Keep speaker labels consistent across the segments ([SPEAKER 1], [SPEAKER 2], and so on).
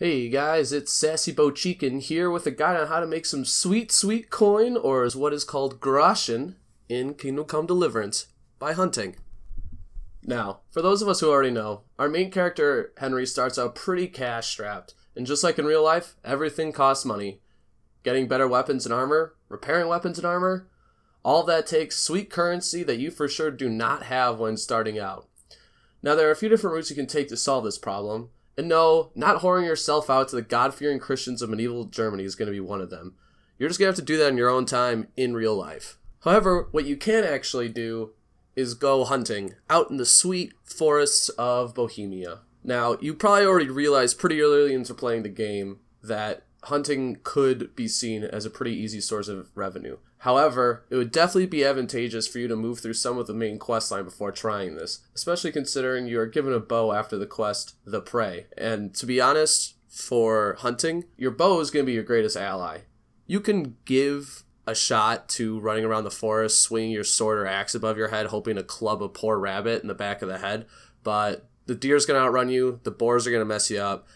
[SPEAKER 1] Hey guys, it's Lastbrohican here with a guide on how to make some sweet coin, or as what is called groschen, in Kingdom Come Deliverance by hunting. Now, for those of us who already know, our main character, Henry, starts out pretty cash-strapped, and just like in real life, everything costs money. Getting better weapons and armor, repairing weapons and armor, all of that takes sweet currency that you for sure do not have when starting out. Now, there are a few different routes you can take to solve this problem. And no, not whoring yourself out to the God-fearing Christians of medieval Germany is going to be one of them. You're just going to have to do that in your own time in real life. However, what you can actually do is go hunting out in the sweet forests of Bohemia. Now, you probably already realized pretty early into playing the game that hunting could be seen as a pretty easy source of revenue. However, it would definitely be advantageous for you to move through some of the main quest line before trying this, especially considering you are given a bow after the quest, The Prey. And to be honest, for hunting, your bow is going to be your greatest ally. You can give a shot to running around the forest, swinging your sword or axe above your head, hoping to club a poor rabbit in the back of the head, but the deer's going to outrun you, the boars are going to mess you up.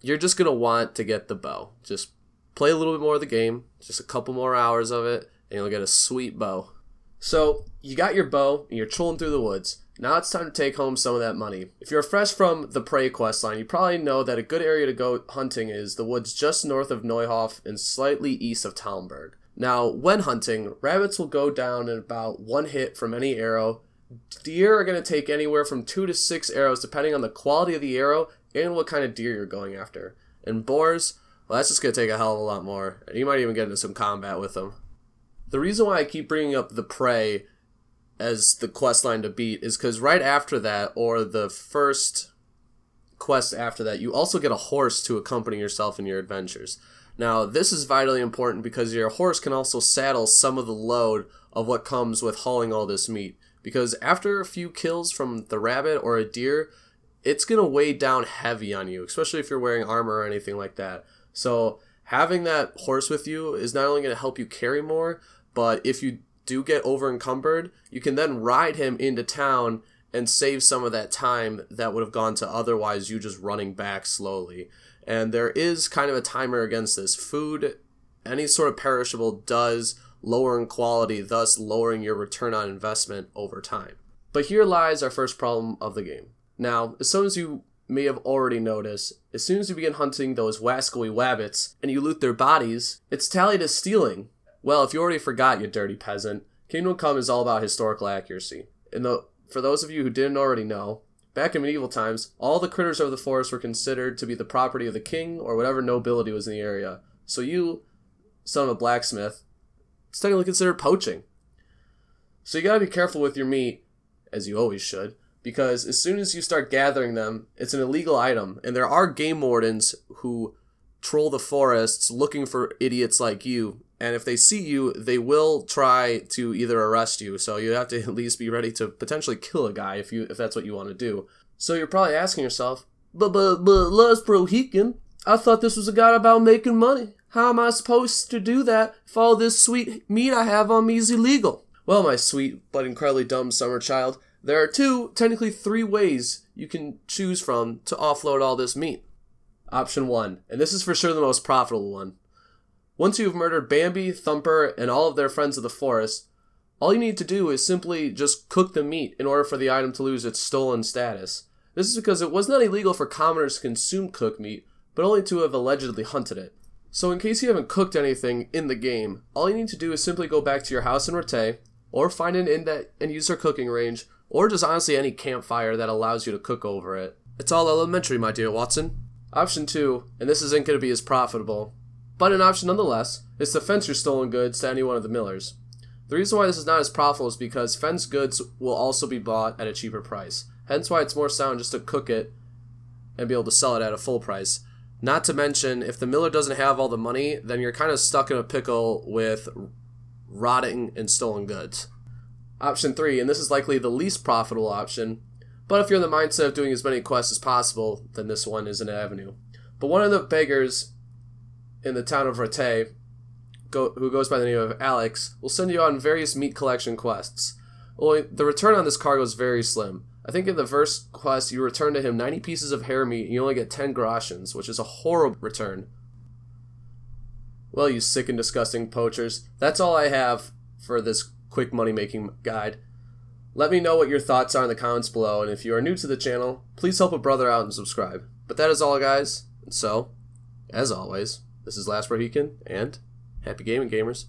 [SPEAKER 1] You're just going to want to get the bow. Just play a little bit more of the game, just a couple more hours of it, and you'll get a sweet bow. So, you got your bow, and you're trolling through the woods. Now it's time to take home some of that money. If you're fresh from the Prey quest line, you probably know that a good area to go hunting is the woods just north of Neuhof and slightly east of Talmberg. Now, when hunting, rabbits will go down in about one hit from any arrow. Deer are going to take anywhere from 2 to 6 arrows depending on the quality of the arrow and what kind of deer you're going after. And boars, well, that's just going to take a hell of a lot more. And you might even get into some combat with them. The reason why I keep bringing up the Prey as the quest line to beat is because right after that, or the first quest after that, you also get a horse to accompany yourself in your adventures. Now, this is vitally important because your horse can also saddle some of the load of what comes with hauling all this meat. Because after a few kills from the rabbit or a deer, it's going to weigh down heavy on you, especially if you're wearing armor or anything like that. So having that horse with you is not only going to help you carry more, but if you do get over encumbered, you can then ride him into town and save some of that time that would have gone to otherwise you just running back slowly. And there is kind of a timer against this. Food, any sort of perishable, does lower in quality, thus lowering your return on investment over time. But here lies our first problem of the game. Now, as soon as you may have already noticed, as soon as you begin hunting those wascally wabbits and you loot their bodies, it's tallied as stealing. Well, if you already forgot, you dirty peasant, Kingdom Come is all about historical accuracy. And for those of you who didn't already know, back in medieval times, all the critters of the forest were considered to be the property of the king or whatever nobility was in the area. So you, son of a blacksmith, it's technically considered poaching. So you gotta be careful with your meat, as you always should, because as soon as you start gathering them, it's an illegal item, and there are game wardens who troll the forests looking for idiots like you, and if they see you, they will try to either arrest you, so you have to at least be ready to potentially kill a guy if that's what you want to do. So you're probably asking yourself, but Lastbrohican, I thought this was a guide about making money. How am I supposed to do that if all this sweet meat I have on me is illegal? Well, my sweet but incredibly dumb summer child, there are technically three ways you can choose from to offload all this meat. Option 1, and this is for sure the most profitable one. Once you've murdered Bambi, Thumper, and all of their friends of the forest, all you need to do is simply just cook the meat in order for the item to lose its stolen status. This is because it was not illegal for commoners to consume cooked meat, but only to have allegedly hunted it. So in case you haven't cooked anything in the game, all you need to do is simply go back to your house in Rete, or find an inn and use their cooking range, or just honestly any campfire that allows you to cook over it. It's all elementary, my dear Watson. Option 2, and this isn't going to be as profitable, but an option nonetheless, is to fence your stolen goods to any one of the millers. The reason why this is not as profitable is because fenced goods will also be bought at a cheaper price, hence why it's more sound just to cook it and be able to sell it at a full price. Not to mention, if the miller doesn't have all the money, then you're kind of stuck in a pickle with rotting and stolen goods. Option 3, and this is likely the least profitable option, but if you're in the mindset of doing as many quests as possible, then this one is an avenue. But one of the beggars in the town of Rete, who goes by the name of Alex, will send you on various meat collection quests. Only the return on this cargo is very slim. I think in the first quest, you return to him 90 pieces of hare meat and you only get 10 groshens, which is a horrible return. Well, you sick and disgusting poachers, that's all I have for this quick money-making guide. Let me know what your thoughts are in the comments below, and if you are new to the channel, please help a brother out and subscribe. But that is all, guys, and so, as always, this is Lastbrohican, and happy gaming, gamers.